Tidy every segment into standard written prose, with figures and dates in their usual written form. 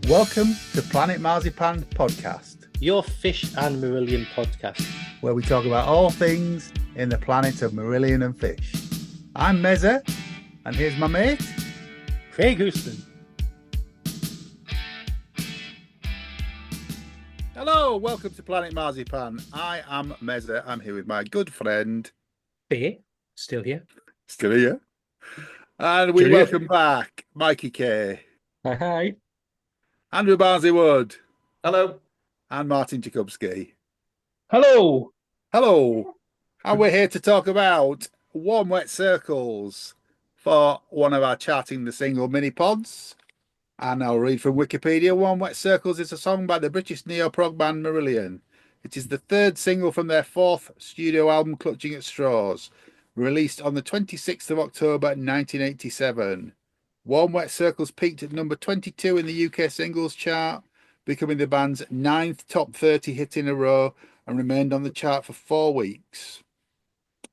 Welcome to Planet Marzipan Podcast, your fish and Marillion podcast, where we talk about all things in the planet of Marillion and fish. I'm Meza, and here's my mate, Craig Houston. Hello, welcome to Planet Marzipan. I am Meza. I'm here with my good friend, Faye, still here. Still here. And we welcome back Mikey Kay. Hi. Andrew Barnsley Wood. Hello. And Martin Jakubski. Hello. Hello. And we're here to talk about Warm Wet Circles for one of our Charting the Single mini pods. And I'll read from Wikipedia. Warm Wet Circles is a song by the British neo-prog band Marillion. It is the third single from their fourth studio album, Clutching at Straws, released on the 26th of October 1987. Warm Wet Circles peaked at number 22 in the UK singles chart, becoming the band's 9th top 30 hit in a row and remained on the chart for 4 weeks.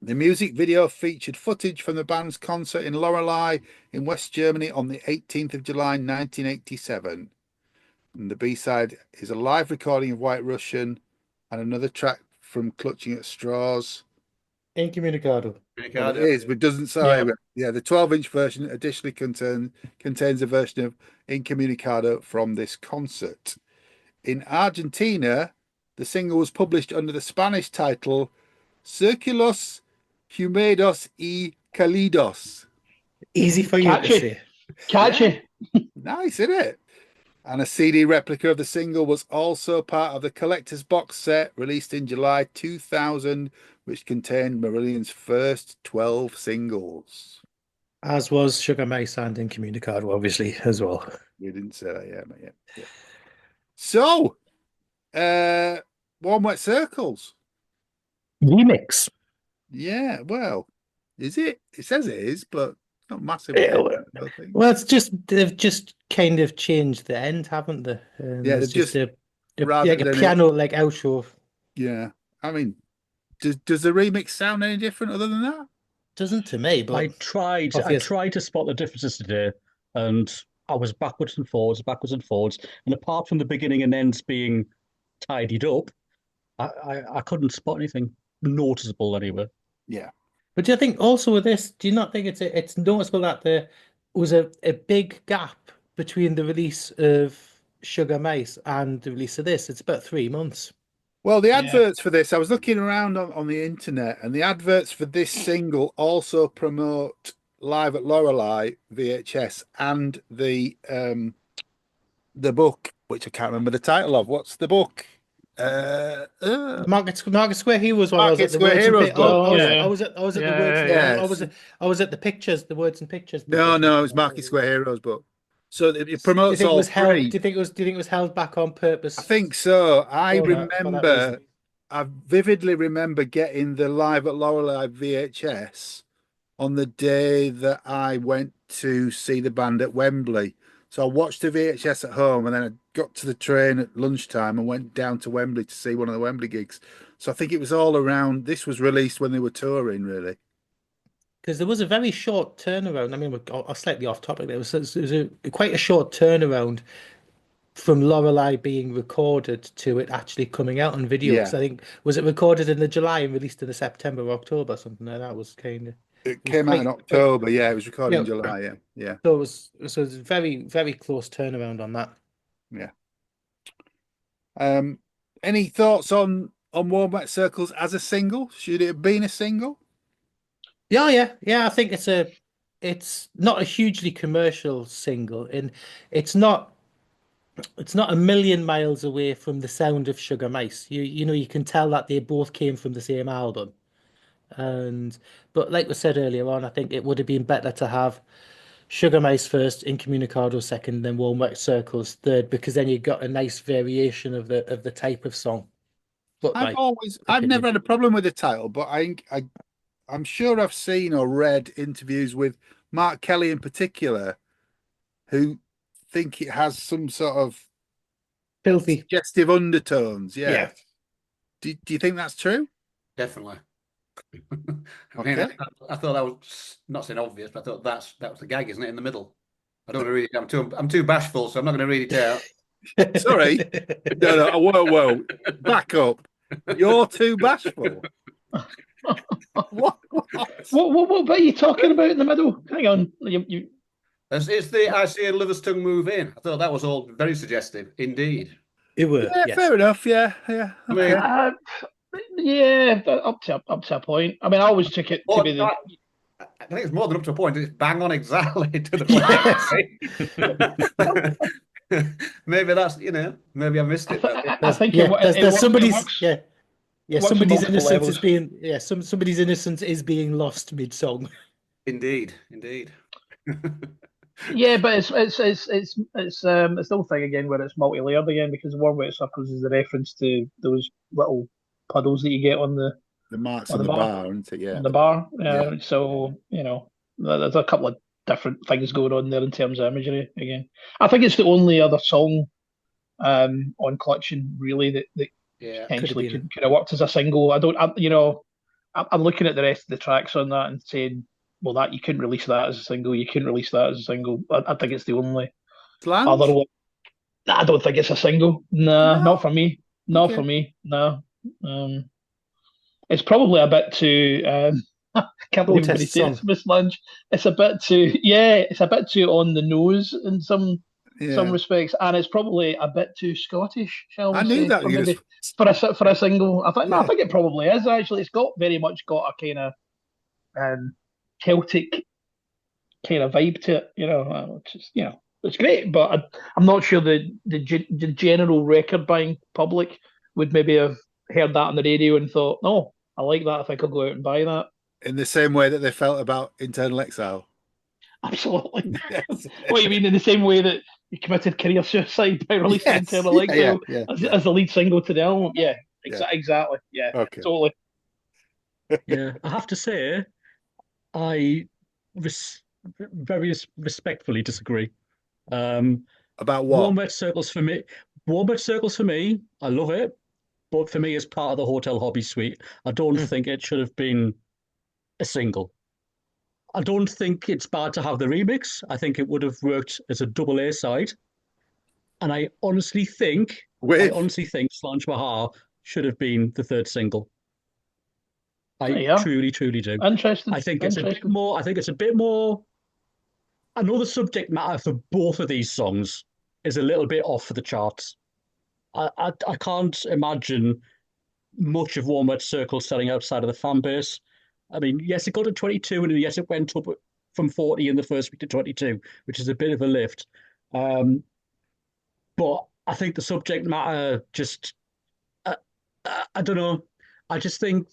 The music video featured footage from the band's concert in Lorelei in West Germany on the 18th of July 1987. And the B-side is a live recording of White Russian and another track from Clutching at Straws. Incommunicado. Well, it is, but it doesn't say. Yeah, the 12-inch version additionally contains a version of Incommunicado from this concert. In Argentina, the single was published under the Spanish title Círculos Húmedos y Cálidos. Easy for you to say. Catchy. Nice, isn't it? And a CD replica of the single was also part of the collector's box set released in July 2000, which contained Marillion's first 12 singles. As was Sugar Mice and Incommunicado, obviously, as well. We didn't say that yet, mate. Yeah. So, Warm Wet Circles. Remix. Yeah, well, is it? It says it is, but not massively. Well, it's just, they've just kind of changed the end, haven't they? Yeah, it's just like a piano, like outro. Yeah, I mean, does the remix sound any different other than that? Doesn't to me, but I tried to spot the differences today, and I was backwards and forwards. And apart from the beginning and ends being tidied up, I couldn't spot anything noticeable anywhere. Yeah. But do you think also with this, do you not think it's noticeable that there was a big gap between the release of Sugar Mice and the release of this? It's about 3 months. Well, the adverts for this, I was looking around on the internet, and the adverts for this single also promote Live at Lorelei VHS and the book, which I can't remember the title of. What's the book? Market Square Heroes. I was at the pictures, the words and pictures. No, it was Market Square Heroes book. So it promotes all three. Do you think it was held back on purpose? I think so. I vividly remember getting the Live at Lorelei VHS on the day that I went to see the band at Wembley. So I watched the VHS at home, and then I got to the train at lunchtime and went down to Wembley to see one of the Wembley gigs. So I think it was all around. This was released when they were touring, really. Because there was a very short turnaround. I mean, we're slightly off topic. There was quite a short turnaround from Lorelei being recorded to it actually coming out on video. Yeah. I think, was it recorded in the July and released in the September or October, something like that? Was kind of. It came out in October. Yeah, it was recorded in July. Yeah. So it was very, very close turnaround on that. Yeah. Any thoughts on Warm Wet Circles as a single? Should it have been a single? Yeah. I think it's not a hugely commercial single, and it's not a million miles away from the sound of Sugar Mice. You can tell that they both came from the same album. But like we said earlier on, I think it would have been better to have Sugar Mice first, Incommunicado second, then Warm Wet Circles third, because then you got a nice variation of the type of song. But I've never had a problem with the title, but I'm sure I've seen or read interviews with Mark Kelly in particular, who think it has some sort of filthy, suggestive undertones. Yeah. Do you think that's true? Definitely. I mean, I thought that was not saying obvious, but I thought that was the gag, isn't it? In the middle. I don't want to read it. I'm too bashful, so I'm not going to read it out. Sorry. No, whoa. Back up. You're too bashful. What? What bit are you talking about in the middle? Hang on. You It's the I see a liver's tongue move in. I thought that was all very suggestive, indeed. It were, Yeah, yes. fair enough. Yeah. I Okay. mean, yeah, up to a point. I mean, I always took it to be the. I think it's more than up to a point. It's bang on exactly to the point. Maybe that's maybe I missed it. I think Yeah, it there's somebody's works. yeah. Yeah, works on somebody's multiple innocence levels. is being somebody's innocence is being lost mid-song. Indeed. Yeah, but it's the whole thing again where it's multi-layered again because Warm Wet Circles is the reference to those little puddles that you get on the marks on on the the bar. bar, isn't it? Yeah. on the bar. Yeah. So there's a couple of different things going on there in terms of imagery. Again, I think it's the only other song on Clutching really that Yeah. potentially could have worked as a single. I'm looking at the rest of the tracks on that and saying, well, that you couldn't release that as a single. You couldn't release that as a single. I think it's the only Slange? other one. I don't think it's a single. Nah, No? not for me. Not Okay. for me. No. It's probably a bit too. Can't believe Protest anybody says Miss Lunge. It's a bit too. Yeah, it's a bit too on the nose in some respects, and it's probably a bit too Scottish, shall we I knew say? that. For maybe for a single. I think it probably is actually. It's got very much got a kind of Celtic kind of vibe to it. It's great, but I'm not sure the general record buying public would maybe have heard that on the radio and thought, no, I like that. I think I'll go out and buy that. In the same way that they felt about Internal Exile. Absolutely. Yes. What you mean in the same way that you committed career suicide by releasing Yes. Internal Exile Yeah. as the lead single to the album? Yeah, Yeah. exactly. Yeah, Okay. totally. Yeah, I have to say, I very respectfully disagree. About Warm what? Wet Circles for me. Warm Wet Circles for me. I love it, but for me, it's part of the Hotel Hobby Suite. I don't think it should have been a single. I don't think it's bad to have the remix. I think it would have worked as a double A side. And I honestly think Slange Mahar should have been the third single. I truly do. Interesting. I think it's a bit more. I know the subject matter for both of these songs is a little bit off for the charts. I can't imagine much of Warm Wet Circle selling outside of the fan base. I mean, yes, it got to 22, and yes, it went up from 40 in the first week to 22, which is a bit of a lift. But I think the subject matter just, I don't know. I just think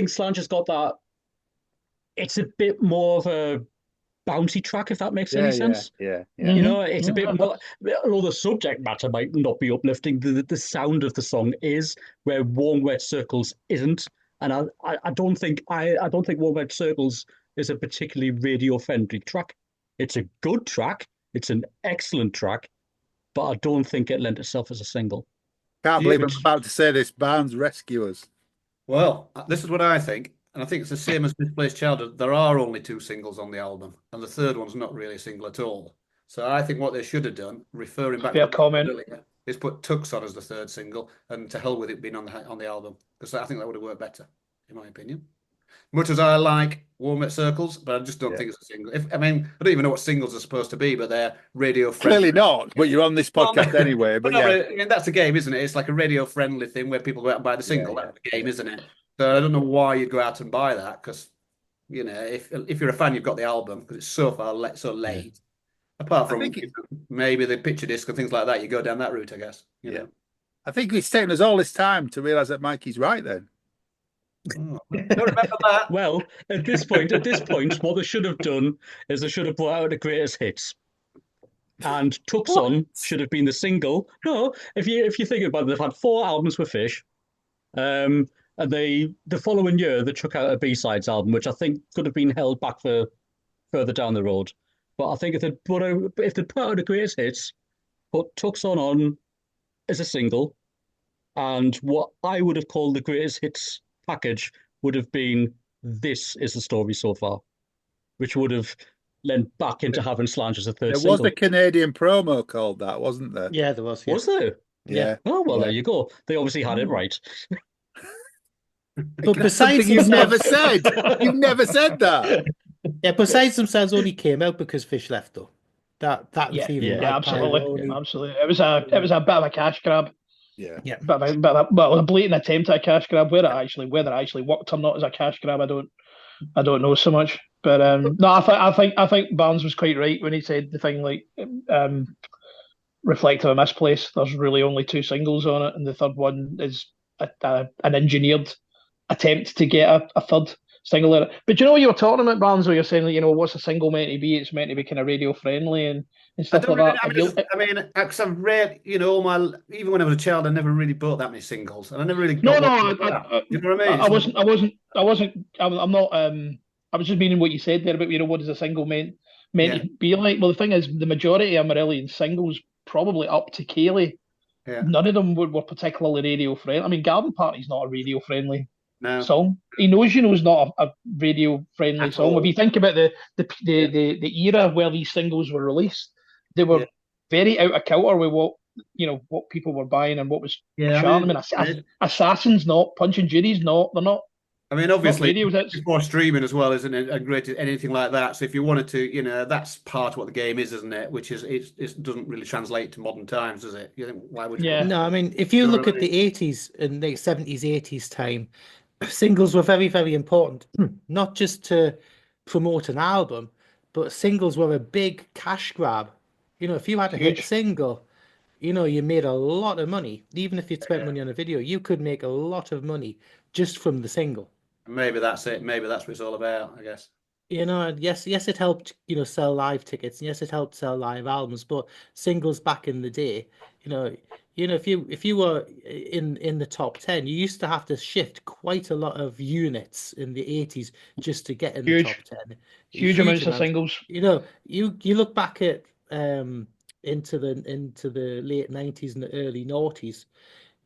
Slange has got that. It's a bit more of a bouncy track, if that makes any sense. Yeah. It's a bit more. Although the subject matter might not be uplifting, the sound of the song is, where Warm Wet Circles isn't. And I don't think Warm Wet Circles is a particularly radio friendly track. It's a good track. It's an excellent track, but I don't think it lent itself as a single. Can't believe I'm about to say this. Barnes Rescuers. Well, this is what I think, and I think it's the same as Misplaced Childhood. There are only 2 singles on the album, and the third one's not really a single at all. So I think what they should have done, referring back Fair to comment, earlier, is put Tux on as the third single, and to hell with it being on the album, because I think that would have worked better, in my opinion. Much as I like Warm Wet Circles, but I just don't think it's a single. I don't even know what singles are supposed to be, but they're radio friendly. Clearly not, but you're on this podcast anyway. But I mean, that's a game, isn't it? It's like a radio friendly thing where people go out and buy the single. That's the game, isn't it? So I don't know why you'd go out and buy that, because if you're a fan, you've got the album because it's so late. Apart from maybe the picture disc and things like that, you go down that route, I guess. You know. I think it's taken us all this time to realise that Mikey's right. Then. Don't remember that. Well, at this point, what they should have done is they should have brought out the greatest hits. And Tucson should have been the single. No, if you think about it, they've had 4 albums with Fish. And the following year they took out a B-sides album, which I think could have been held back for further down the road. But I think if they put out the greatest hits, put Tucson on as a single, and what I would have called the greatest hits package would have been This Is the Story So Far, which would have then back into having Slange as a third There was single. a Canadian promo called that, wasn't there? Yeah, there was. Yeah. Was there? Yeah. Oh, well, Yeah. there you go. They obviously had it right. But That's besides something you've never themselves, said. You've never said that. yeah, besides themselves only came out because Fish left though. That Yeah, Thieving yeah, yeah, Magpie absolutely, were only- absolutely. It was a bit of a cash grab, Yeah. Yeah. but a blatant attempt at a cash grab. Whether it actually worked or not as a cash grab, I don't know so much. But no, I think Barnes was quite right when he said the thing like reflective of Misplace. There's really only 2 singles on it, and the third one is an engineered attempt to get a third single in it. But you know what you were talking about, Barnes, where you're saying that, what's a single meant to be? It's meant to be kind of radio friendly and I stuff don't like really, that. I mean, because I've read, even when I was a child, I never really bought that many singles, and I never really No, got no, that. You know what I mean? I wasn't. I'm not. I was just meaning what you said there about what is a single meant Yeah. to be like. Well, the thing is, the majority of Marillion singles, probably up to Kaylee, Yeah. none of them were particularly radio friendly. I mean, Garden Party's not a radio friendly No. song. He knows it's not a radio friendly At song. all. If you think about the era where these singles were released, they were Yeah. very out of kilter with what people were buying and what was Yeah, charting. I mean, Assassin's not, Punch and Judy's not. They're not. I mean, obviously, radio hits. before streaming as well, isn't it? And great anything like that. So if you wanted to, that's part of what the game is, isn't it? Which is it doesn't really translate to modern times, does it? You think why would you? Yeah. No, I mean, if you You know look what at I the 80s and the 70s, 80s time, singles were very, very important, not just to promote an album, but singles were a big cash grab. If you had a hit Huge. single, you made a lot of money. Even if you spent money on a video, you could make a lot of money just from the single. Maybe that's it. Maybe that's what it's all about, I guess. Yes, it helped, sell live tickets, and yes, it helped sell live albums, but singles back in the day, if you were in the top 10, you used to have to shift quite a lot of units in the 80s just to get in the Huge. top 10. Huge amounts of singles. You look back at into the late 90s and the early noughties,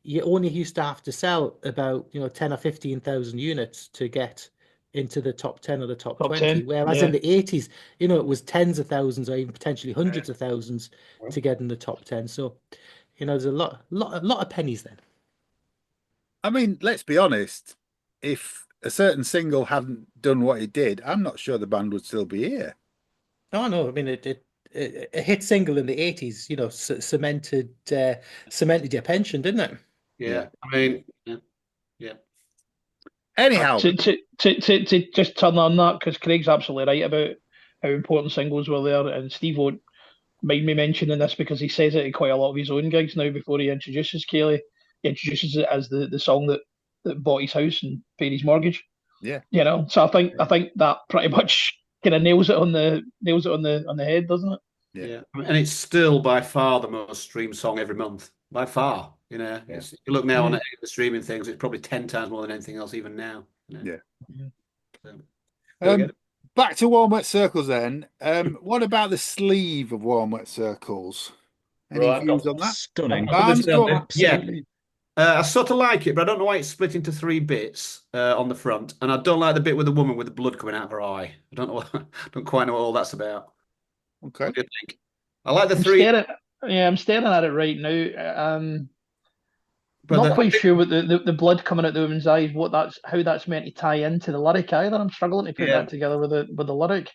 you only used to have to sell about 10 or 15,000 units to get into the top 10 or the top 20, 10, whereas in the 80s it was tens of thousands or even potentially hundreds of thousands to get in the top 10. So there's a lot of pennies then. I mean, let's be honest. If a certain single hadn't done what it did, I'm not sure the band would still be here. Oh no, I mean a hit single in the 80s, cemented your pension, didn't it? Yeah. I mean, yeah. Anyhow, To just turn on that, because Craig's absolutely right about how important singles were there, and Steve won't mind me mentioning this because he says it in quite a lot of his own gigs now. Before he introduces Kaylee, he introduces it as the song that bought his house and paid his mortgage. Yeah. So I think that pretty much kind of nails it on the head, doesn't it? Yeah. And it's still by far the most streamed song every month. By far. You look now on the streaming things, it's probably 10 times more than anything else even now. Yeah. So, back to Warm Wet Circles then. What about the sleeve of Warm Wet Circles? Any Right, views on that? Stunning. Barnes, go on. Absolutely. I sort of like it, but I don't know why it's split into 3 bits on the front, and I don't like the bit with the woman with the blood coming out of her eye. I don't know. Don't quite know what all that's about. Okay. What do you think? I like the 3. I'm staring at it right now. But Not quite sure what the blood coming out the woman's eyes, how that's meant to tie into the lyric either. I'm struggling to put that together with the lyric.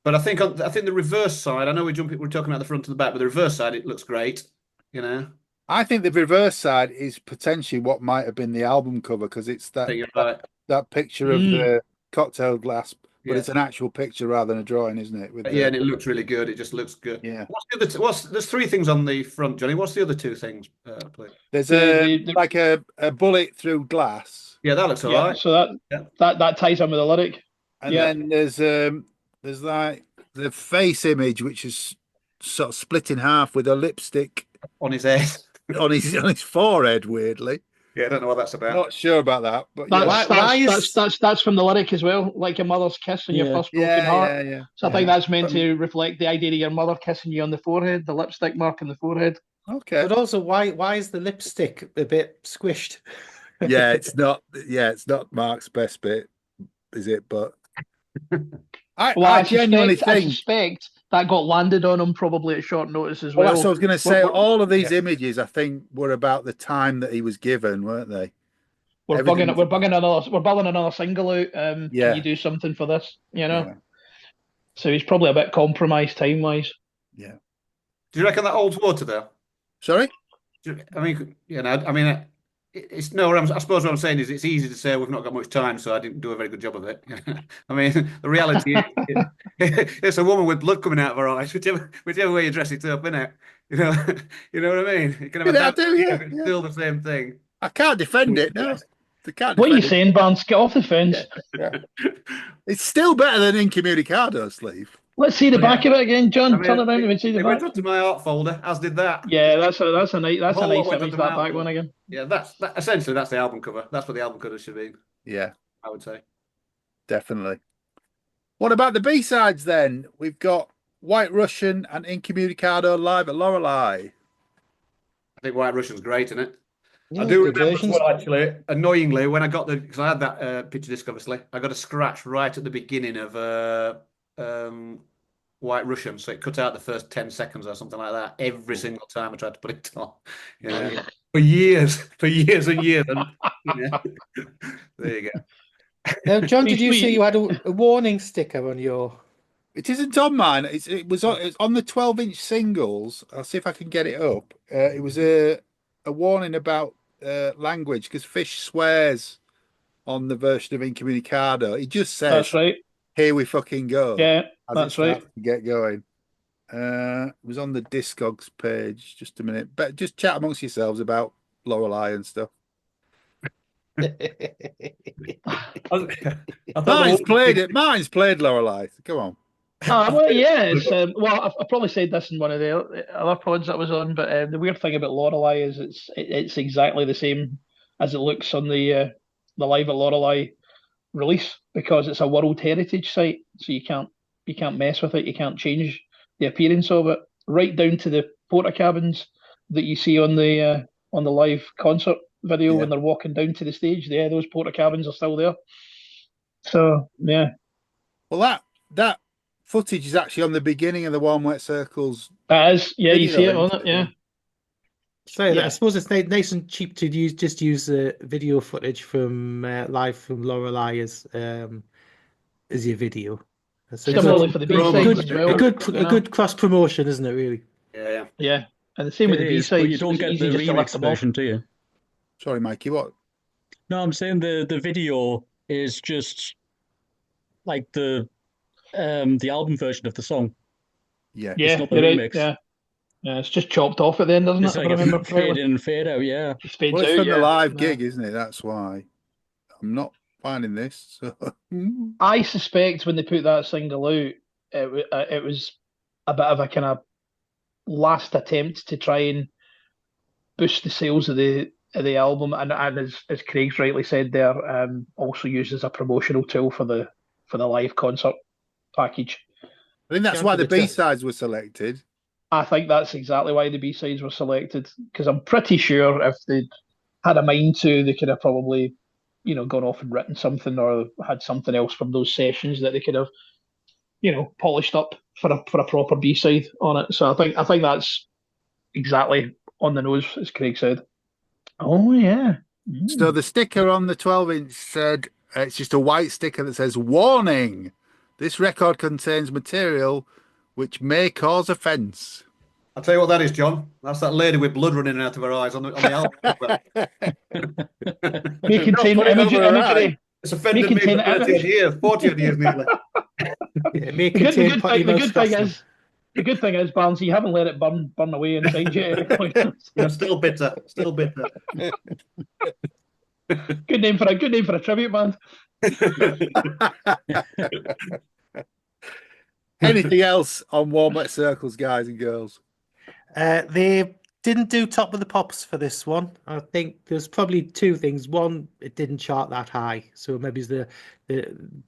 But I think the reverse side. I know we're talking about the front and the back, but the reverse side it looks great. I think the reverse side is potentially what might have been the album cover because it's I think you're right. that picture of the cocktail glass, but Yeah. it's an actual picture rather than a drawing, isn't it? Yeah, and it looks really good. It just looks good. Yeah. What's the other? There's 3 things on the front, Johnny. What's the other 2 things, please? There's The- like a bullet through glass, Yeah, that looks all right. So that ties in with the lyric. and Yeah. then there's like the face image which is sort of split in half with a lipstick On his head. on his forehead. Weirdly, Yeah, I don't know what that's about. not sure about that, but That's from the lyric as well, like your mother's kiss and your first broken heart. yeah. So I think that's meant to reflect the idea of your mother kissing you on the forehead, the lipstick mark on the forehead. Okay. But also, why is the lipstick a bit squished? Yeah, it's not. Yeah, it's not Mark's best bit, is it? But Well, I genuinely I think. suspect that got landed on him probably at short notice as Well, well. that's what I was going to say. We're- All of these images, I think, were about the time that he was given, weren't they? We're Everything building another single out. Can Yeah. you do something for this? You know. Yeah. So he's probably a bit compromised time wise. Yeah. Do you reckon that holds water though? Sorry? I mean, it's no. I suppose what I'm saying is it's easy to say we've not got much time, so I didn't do a very good job of it. I mean, the reality is it's a woman with blood coming out of her eyes, whichever way you dress it up, innit? You know, you know what I mean? You can have a Yeah, I damp do, yeah, it's yeah. still the same thing. I can't defend it. No, I can't What are you defend saying, Barnes? Get off the fence. it. Yeah. It's still better than Incommunicado sleeve. Let's see the Oh, back yeah. of it again, John. I mean, Turn around and see the it went back. onto my art folder, as did that. Yeah, that's a nice The whole lot image, went onto my that art back one folder. again. Yeah, essentially that's the album cover. That's what the album cover should be, Yeah, I would say. definitely. What about the B-sides then? We've got White Russian and Incommunicado live at Lorelei. I think White Russian's great, isn't it? Yeah, I do good remember as versions. well, actually, annoyingly, when I got because I had that picture disc, obviously, I got a scratch right at the beginning of White Russian, so it cut out the first 10 seconds or something like that every single time I tried to put it on. Yeah, for years and years. And, there you go. Now, John, did you Sweet. say you had a warning sticker on your? It isn't on mine. It's on the 12-inch singles. I'll see if I can get it up. It was a warning about language because Fish swears on the version of Incommunicado. He just says, That's right. "Here we fucking go." Yeah, as that's it starts right. to get going. It was on the Discogs page. Just a minute, but just chat amongst yourselves about Lorelei and stuff. Mine's played Lorelei. So come on. Well, yeah, it's well, I probably said this in one of the other pods that I was on, but the weird thing about Lorelei is it's exactly the same as it looks on the Live at Lorelei release because it's a World Heritage site, so you can't mess with it, you can't change the appearance of it, right down to the porta cabins that you see on the live concert video when they're walking down to the stage. Yeah, those porta cabins are still there. So yeah. Well, that footage is actually on the beginning of the Warm Wet Circles. That is, yeah, you video, see it on isn't it, yeah. So Yeah. I suppose it's nice and cheap to use the video footage from live from Lorelei as your video. So Similarly for the B-sides as well. a good cross promotion, isn't it? Really. Yeah. Yeah, and the same with the It is, but B-sides. you don't it's get easy the just to lift remix them off. version, do you? Sorry, Mikey. What? No, I'm saying the video is just like the album version of the song. Yeah. Yeah, not the you're right. remix. Yeah, it's just chopped off at the end, doesn't It's it? If like I remember a fade correctly, in and fade out, yeah. it fades Well, it's out. from the Yeah. live Yeah. gig, isn't it? That's why I'm not finding this. So. I suspect when they put that single out, it was a bit of a kind of last attempt to try and boost the sales of the album, and as Craig's rightly said there, also used as a promotional tool for the live concert package. I think that's Down why to the the tip. B-sides were selected. I think that's exactly why the B-sides were selected, because I'm pretty sure if they'd had a mind to, they could have probably, gone off and written something or had something else from those sessions that they could have, polished up for a proper B-side on it. So I think that's exactly on the nose, as Craig said. Oh yeah. So the sticker on the 12-inch said, it's just a white sticker that says, "Warning, this record contains material which may cause offence." I'll tell you what that is, John. That's that lady with blood running out of her eyes on the album cover. May contain put it over her imagery. It's offended me for contain 30 odd years, 40 odd years nearly. It may The contain good potty thing, mouth fastening. the good thing is, Barnes, you haven't let it burn away inside you. I'm still bitter. Still bitter. Good name for a tribute band. Anything else on Warm Wet Circles, guys and girls? They didn't do Top of the Pops for this one. I think there's probably two things. One, it didn't chart that high, so maybe the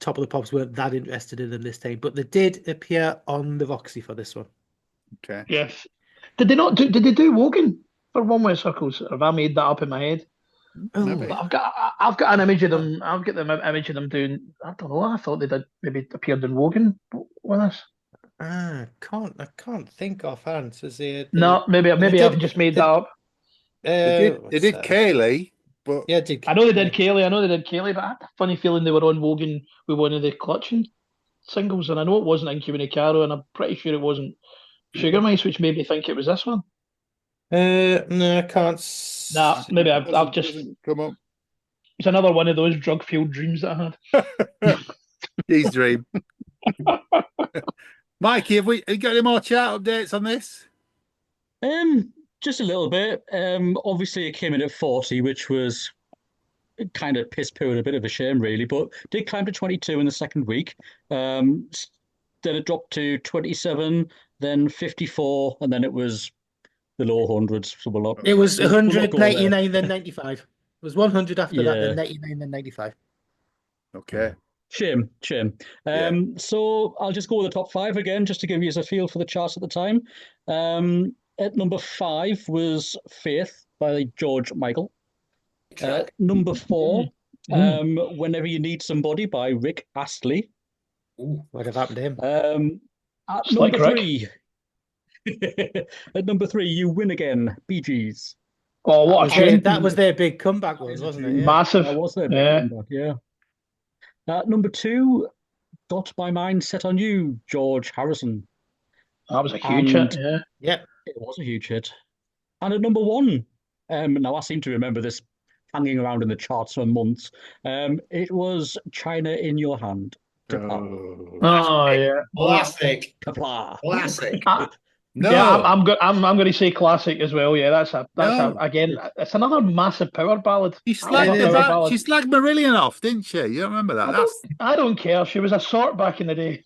Top of the Pops weren't that interested in them this time. But they did appear on the Voxy for this one. Okay. Yes. Did they not do? Did they do Wogan for One Way Circles? Or have I made that up in my head? Maybe. But I've got an image of them. I've got the image of them doing. I don't know. I thought they did maybe appeared in Wogan with us. I can't think offhand. So No, maybe did- I've just made that up. They what's did that? Kaylee, but Yeah, did I know they did Kaylee, but I had a funny feeling they were on Wogan with one of the clutching singles, and I know it wasn't Incommunicado, and I'm pretty sure it wasn't Sugar Mice, which made me think it was this one. No, I can't. Nah, maybe I've just. doesn't come up. It's another one of those drug-fueled dreams that I had. His dream. Mikey, have you got any more chart updates on this? Just a little bit. Obviously it came in at 40, which was kind of piss poor and a bit of a shame, really, but did climb to 22 in the second week. Then it dropped to 27, then 54, and then it was the low hundreds. So It was we'll not go 199, there. then 95. It was 100 after that, Yeah. then 99, then 95. Okay. Shame. Yeah. So I'll just go with the top 5 again, just to give you a feel for the charts at the time. At number 5 was Faith by George Michael. Number 4, Whenever You Need Somebody by Rick Astley. What have happened to him? At Just like number Rick. 3, at number 3, You Win Again, Bee Gees. Oh, what a tune! That was their big comeback one, wasn't it? Yeah. Massive. That was their big Yeah. comeback, yeah. At number 2, Got My Mind Set on You, George Harrison. That was a huge hit. And- Yeah. It was a huge hit. And at number 1, now I seem to remember this hanging around in the charts for months. It was China in Your Hand. Oh yeah. Classic. Kapla. Classic. No. Yeah, I'm going to say classic as well. Yeah, that's No. again. It's another massive power ballad. She I love a slagged, power ballad. she slagged Marillion off, didn't she? You don't remember that? I don't care. She was a sort back in the day.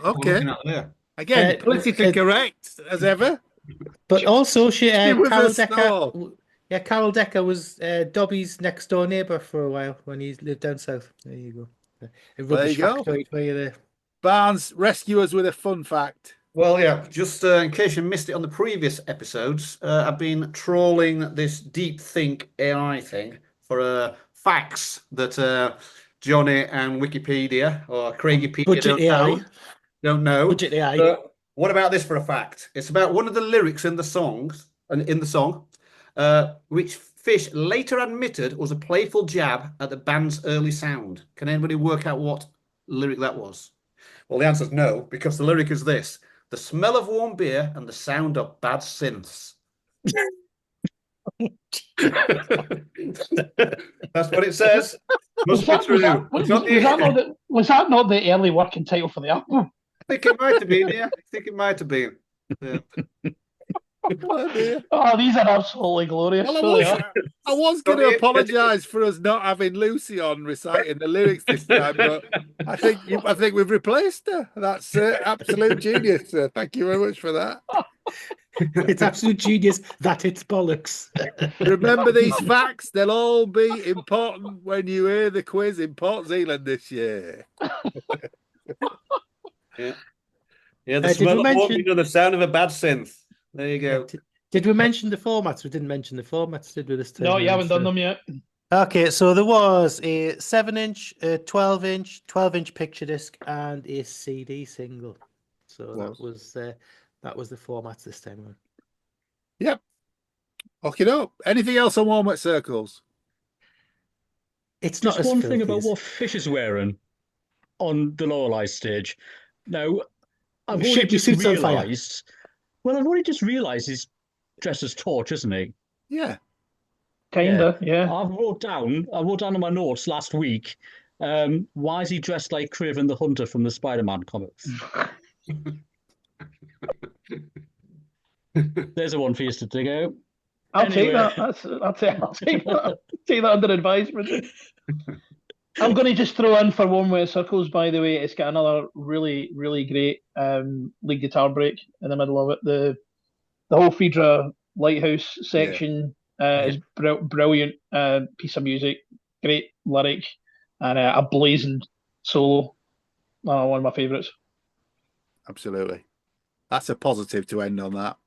Okay. Yeah. Again, politically correct as ever. But also, She was Carol a Decker. star. Yeah, Carol Decker was Dobby's next door neighbour for a while when he lived down south. There you go. A rubbish you go. factoid for you there. Barnes, rescue us with a fun fact. Well, yeah, just in case you missed it on the previous episodes, I've been trawling this deep think AI thing for facts that Johnny and Wikipedia or Craigipedia Budget AI. don't know. Budget AI. What about this for a fact? It's about one of the lyrics in the songs, which Fish later admitted was a playful jab at the band's early sound. Can anybody work out what lyric that was? Well, the answer is no, because the lyric is this: the smell of warm beer and the sound of bad synths. That's what it says. Must be true. Was that not the early working title for the album? I think it might have been, yeah. I think it might have been. Yeah. Oh, these are absolutely glorious. Well, I was going to apologise for us not having Lucy on reciting the lyrics this time, but I think we've replaced her. That's absolute genius. Thank you very much for that. It's absolute genius that it's bollocks. Remember these facts; they'll all be important when you hear the quiz in Port Zealand this year. Yeah, the smell of warm beer and the sound of a bad synth. There you go. Did we mention the formats? We didn't mention the formats, did we, this time? No, you haven't done them yet. Okay, so there was a 7-inch, a 12-inch, 12-inch picture disc, and a CD single. So that was the formats this time around. Yep. Okay, up. Anything else on Warm Wet Circles? It's just not one as thing filthy about as... what Fish is wearing on the Lorelei stage. Now, I've Shit, only your just suit's on fire. realised. Well, I've only just realised he's dressed as Torch, isn't he? Yeah. Kinda, yeah. I wrote down in my notes last week. Why is he dressed like Kraven the Hunter from the Spider-Man comics? There's a one for you to dig out. I'll take that. I'll take that. Take that under advisement. I'm going to just throw in for Warm Wet Circles, by the way. It's got another really, really great lead guitar break in the middle of it. The whole Phaedra Lighthouse section is brilliant piece of music, great lyric, and a blazing solo. One of my favourites. Absolutely. That's a positive to end on that.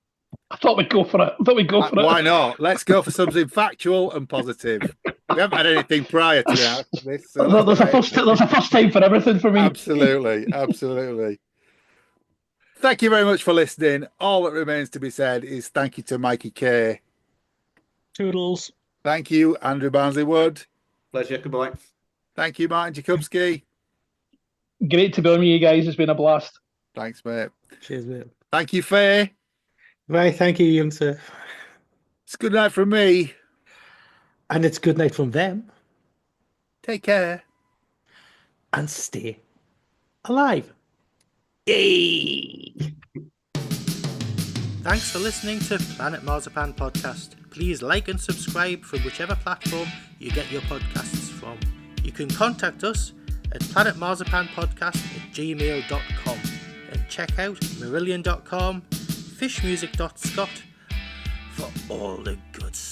I thought we'd go for it. Why not? Let's go for something factual and positive. We haven't had anything prior to this. So There's a first time for everything for me. Absolutely, absolutely. Thank you very much for listening. All that remains to be said is thank you to Mikey Kay. Toodles. Thank you, Andrew Barnsley Wood. Pleasure. Goodbye. Thank you, Martin Jakubski. Great to be on with you guys. It's been a blast. Thanks, mate. Cheers, mate. Thank you, Faye. Right, thank you, young sir. It's good night from me. And it's good night from them. Take care. And stay alive. Yay! Thanks for listening to Planet Marzipan Podcast. Please like and subscribe from whichever platform you get your podcasts from. You can contact us at planetmarzipanpodcast@gmail.com and check out marillion.com, fishmusic.scot for all the good stuff.